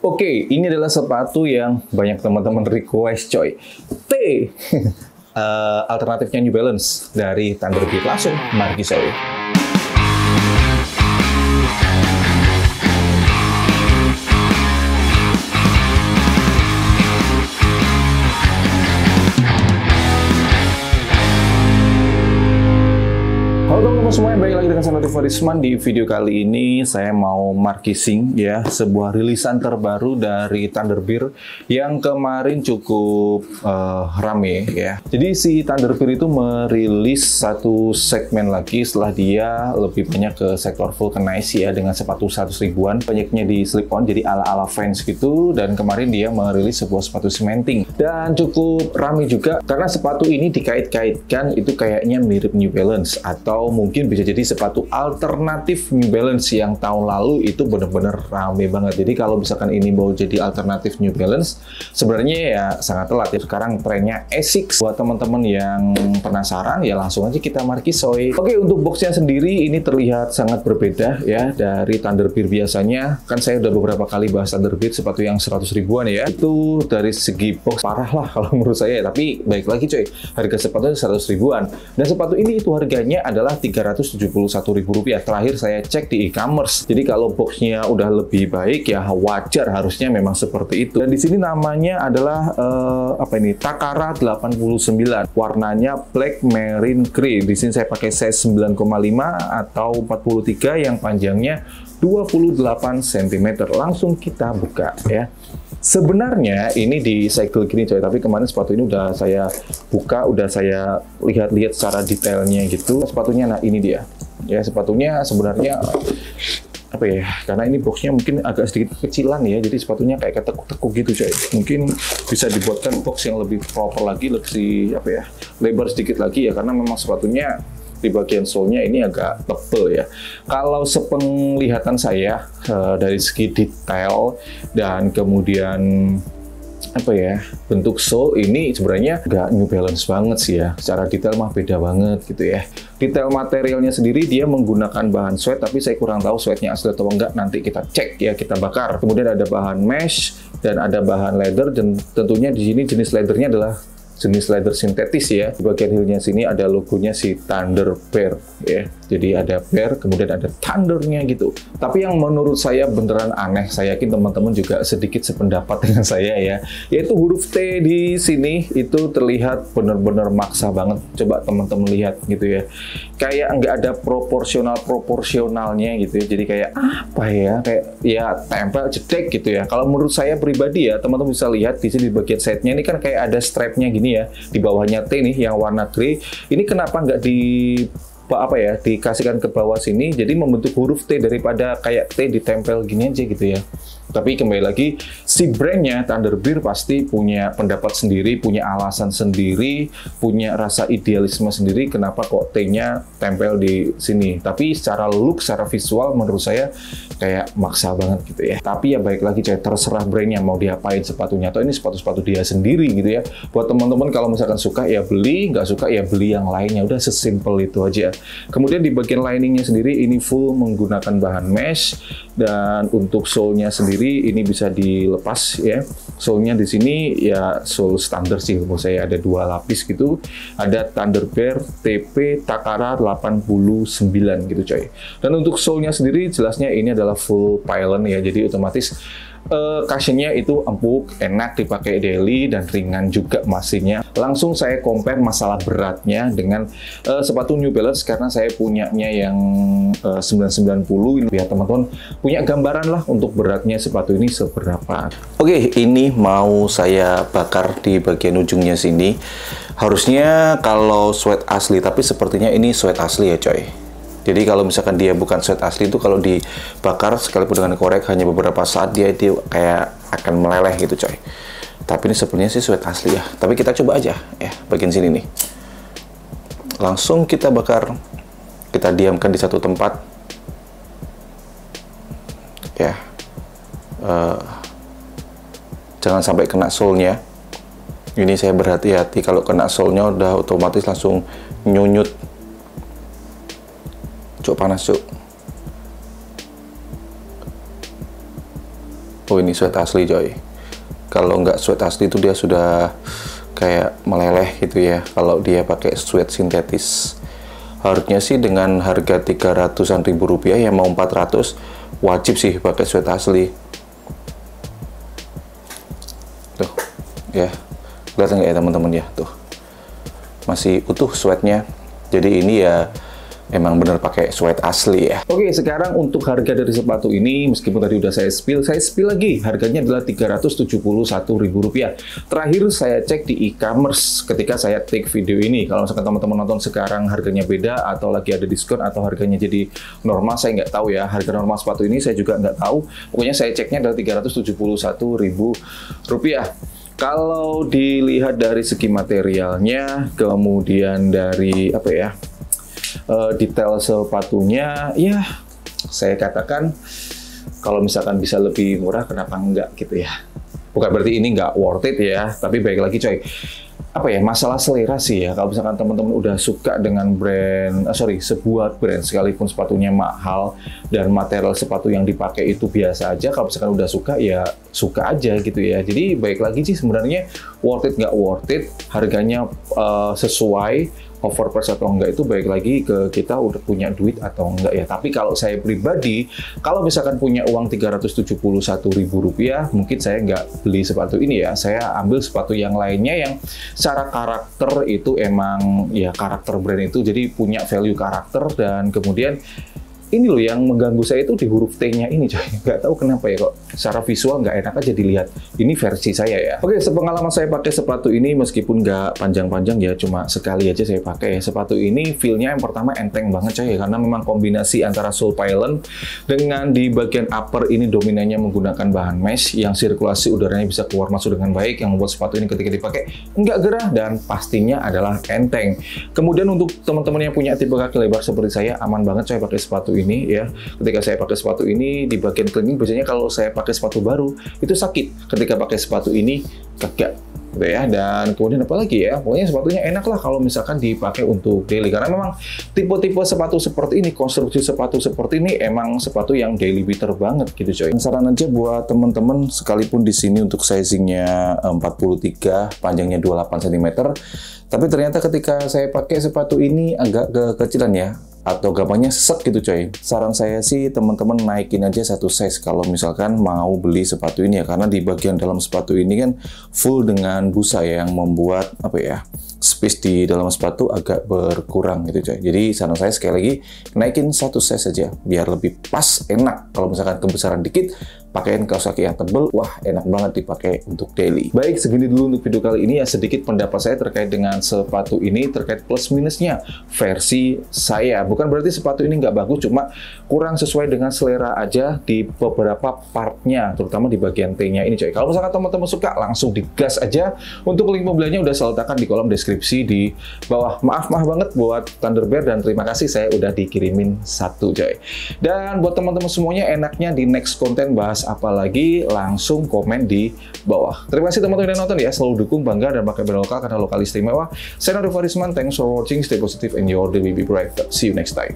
Oke, ini adalah sepatu yang banyak teman-teman request, coy. T. Alternatifnya New Balance dari Thunderbird. Langsung, mari kita coy. Halo teman-teman semuanya, balik lagi dengan saya Latif Farisman. Di video kali ini saya mau markising ya sebuah rilisan terbaru dari Thunderbird yang kemarin cukup rame ya. Jadi si Thunderbird itu merilis satu segmen lagi setelah dia lebih banyak ke sektor vulcanize ya, dengan sepatu 100 ribuan, banyaknya di slip on jadi ala-ala fans gitu. Dan kemarin dia merilis sebuah sepatu cementing dan cukup rame juga karena sepatu ini dikait-kaitkan itu kayaknya mirip New Balance atau mungkin bisa jadi sepatu alternatif New Balance yang tahun lalu itu benar-benar rame banget. Jadi kalau misalkan ini mau jadi alternatif New Balance, sebenarnya ya sangat telat ya. Sekarang trennya Asics. Buat teman-teman yang penasaran ya langsung aja kita markisoy. Oke, untuk boxnya sendiri ini terlihat sangat berbeda ya dari Thunderbird biasanya. Kan saya udah beberapa kali bahas Thunderbird sepatu yang 100 ribuan ya. Itu dari segi box parah lah kalau menurut saya. Tapi baik lagi coy, harga sepatunya 100 ribuan. Dan sepatu ini itu harganya adalah Rp371.000. Terakhir saya cek di e-commerce. Jadi kalau boxnya udah lebih baik ya wajar harusnya memang seperti itu. Dan di sini namanya adalah Takara 89. Warnanya black marine grey. Di sini saya pakai size 9,5 atau 43 yang panjangnya 28 cm. Langsung kita buka ya. Sebenarnya ini di segel gini coy, tapi kemarin sepatu ini udah saya buka, udah saya lihat-lihat secara detailnya gitu. Sepatunya, nah ini dia. Ya, sepatunya sebenarnya apa ya? Karena ini boxnya mungkin agak sedikit kecilan ya, jadi sepatunya kayak ketekuk-tekuk gitu coy. Mungkin bisa dibuatkan box yang lebih proper lagi, lebih apa ya? Lebar sedikit lagi ya, karena memang sepatunya di bagian sole-nya ini agak tebel ya. Kalau sepenglihatan saya dari segi detail dan kemudian apa ya, bentuk sole ini sebenarnya nggak New Balance banget sih ya. Secara detail mah beda banget gitu ya. Detail materialnya sendiri dia menggunakan bahan sweat, tapi saya kurang tahu sweatnya asli atau enggak. Nanti kita cek ya, kita bakar. Kemudian ada bahan mesh dan ada bahan leather, dan tentunya di sini jenis leathernya adalah jenis leather sintetis ya. Di bagian heel-nya sini ada logonya si Thunderbird ya. Jadi ada bear, kemudian ada thundernya gitu. Tapi yang menurut saya beneran aneh, saya yakin teman-teman juga sedikit sependapat dengan saya ya, yaitu huruf T di sini itu terlihat bener-bener maksa banget. Coba teman-teman lihat gitu ya. Kayak nggak ada proporsionalnya gitu ya. Jadi kayak apa ya? Kayak ya tempel jedek gitu ya. Kalau menurut saya pribadi ya, teman-teman bisa lihat di sini di bagian setnya ini kan kayak ada strapnya gini ya, di bawahnya T nih yang warna grey. Ini kenapa nggak dikasihkan ke bawah sini, jadi membentuk huruf T daripada kayak T ditempel gini aja gitu ya. Tapi kembali lagi, si brandnya Thunderbird pasti punya pendapat sendiri, punya alasan sendiri, punya rasa idealisme sendiri kenapa kok T-nya tempel di sini. Tapi secara look, secara visual menurut saya kayak maksa banget gitu ya. Tapi ya baik lagi, terserah brandnya mau diapain sepatunya. Atau ini sepatu-sepatu dia sendiri gitu ya. Buat teman-teman kalau misalkan suka ya beli, nggak suka ya beli yang lainnya. Udah sesimpel itu aja. Kemudian di bagian liningnya sendiri ini full menggunakan bahan mesh, dan untuk sole-nya sendiri ini bisa dilepas ya. Sole-nya di sini ya sole standar sih menurut saya, ada 2 lapis gitu. Ada Thunderbird TP Takara 89 gitu coy. Dan untuk sole-nya sendiri jelasnya ini adalah full pylon ya, jadi otomatis cushionnya itu empuk, enak dipakai daily, dan ringan juga masihnya. Langsung saya compare masalah beratnya dengan sepatu New Balance, karena saya punyanya yang 990. Biar teman-teman punya gambaran lah untuk beratnya sepatu ini seberapa. Oke, ini mau saya bakar di bagian ujungnya sini. Harusnya kalau sweat asli, tapi sepertinya ini sweat asli ya coy. Jadi kalau misalkan dia bukan sweat asli itu kalau dibakar sekalipun dengan korek hanya beberapa saat dia itu kayak akan meleleh gitu coy. Tapi ini sebenarnya sih sweat asli ya. Tapi kita coba aja ya bagian sini nih. Langsung kita bakar. Kita diamkan di satu tempat. Ya. Jangan sampai kena sole-nya. Ini saya berhati-hati, kalau kena sole-nya udah otomatis langsung nyunyut. Cuk, panas cuk. Oh, ini sweat asli coy. Kalau nggak sweat asli itu dia sudah kayak meleleh gitu ya. Kalau dia pakai sweat sintetis. Harusnya sih dengan harga 300-an ribu rupiah, ya mau 400, wajib sih pakai sweat asli. Tuh, ya. Kelihatan nggak ya teman-teman ya? Tuh. Masih utuh sweatnya. Jadi ini ya emang bener pakai sweat asli ya. Oke, sekarang untuk harga dari sepatu ini, meskipun tadi udah saya spill lagi. Harganya adalah Rp371.000. Terakhir saya cek di e-commerce ketika saya take video ini. Kalau misalkan teman-teman nonton sekarang harganya beda, atau lagi ada diskon, atau harganya jadi normal, saya nggak tahu ya. Harga normal sepatu ini saya juga nggak tahu. Pokoknya saya ceknya adalah Rp371.000. Kalau dilihat dari segi materialnya, kemudian dari apa ya, detail sepatunya, ya saya katakan kalau misalkan bisa lebih murah kenapa enggak gitu ya. Bukan berarti ini nggak worth it ya, tapi baik lagi coy, apa ya, masalah selera sih ya. Kalau misalkan teman-teman udah suka dengan sebuah brand, sekalipun sepatunya mahal dan material sepatu yang dipakai itu biasa aja, kalau misalkan udah suka ya suka aja gitu ya. Jadi baik lagi sih sebenarnya, worth it nggak worth it, harganya sesuai, overprice atau enggak, itu baik lagi ke kita udah punya duit atau enggak ya. Tapi kalau saya pribadi, kalau misalkan punya uang Rp371.000, mungkin saya nggak beli sepatu ini ya. Saya ambil sepatu yang lainnya yang secara karakter itu emang ya karakter brand itu, jadi punya value karakter. Dan kemudian ini loh yang mengganggu saya itu di huruf T-nya ini coy. Nggak tahu kenapa ya, kok secara visual nggak enak aja dilihat. Ini versi saya ya. Oke, sepengalaman saya pakai sepatu ini, meskipun nggak panjang-panjang ya, cuma sekali aja saya pakai ya. Sepatu ini feel-nya yang pertama enteng banget coy ya, karena memang kombinasi antara sole pylon dengan di bagian upper ini dominannya menggunakan bahan mesh yang sirkulasi udaranya bisa keluar masuk dengan baik, yang membuat sepatu ini ketika dipakai nggak gerah dan pastinya adalah enteng. Kemudian untuk teman-teman yang punya tipe kaki lebar seperti saya, aman banget coy pakai sepatu ini ya. Ketika saya pakai sepatu ini di bagian cleaning, biasanya kalau saya pakai sepatu baru itu sakit. Ketika pakai sepatu ini kagak gitu ya. Dan kemudian apa lagi ya, pokoknya sepatunya enak lah kalau misalkan dipakai untuk daily, karena memang tipe-tipe sepatu seperti ini, konstruksi sepatu seperti ini emang sepatu yang daily beater banget gitu coy. Saran aja buat teman-teman, sekalipun di sini untuk sizingnya 43, panjangnya 28 cm, tapi ternyata ketika saya pakai sepatu ini agak kekecilan ya, atau gampangnya sesek gitu coy. Saran saya sih teman-teman naikin aja satu size kalau misalkan mau beli sepatu ini ya, karena di bagian dalam sepatu ini kan full dengan busa ya, yang membuat apa ya, space di dalam sepatu agak berkurang gitu coy. Jadi saran saya sekali lagi naikin satu size saja biar lebih pas, enak. Kalau misalkan kebesaran dikit, pakaiin kaos kaki yang tebel, wah enak banget dipakai untuk daily. Baik, segini dulu untuk video kali ini ya, sedikit pendapat saya terkait dengan sepatu ini, terkait plus minusnya versi saya. Bukan berarti sepatu ini nggak bagus, cuma kurang sesuai dengan selera aja di beberapa partnya, terutama di bagian T-nya ini coy. Kalau misalkan teman-teman suka, langsung digas aja. Untuk link pembeliannya udah saya letakkan di kolom deskripsi di bawah. Maaf banget buat Thunderbird, dan terima kasih saya udah dikirimin satu coy. Dan buat teman-teman semuanya, enaknya di next konten bahas apa lagi, langsung komen di bawah. Terima kasih teman-teman yang nonton ya, selalu dukung, bangga, dan pakai brand lokal karena lokal istimewa. Saya Nuri Farisman, thanks for watching, stay positive and your day will be bright. See you next time.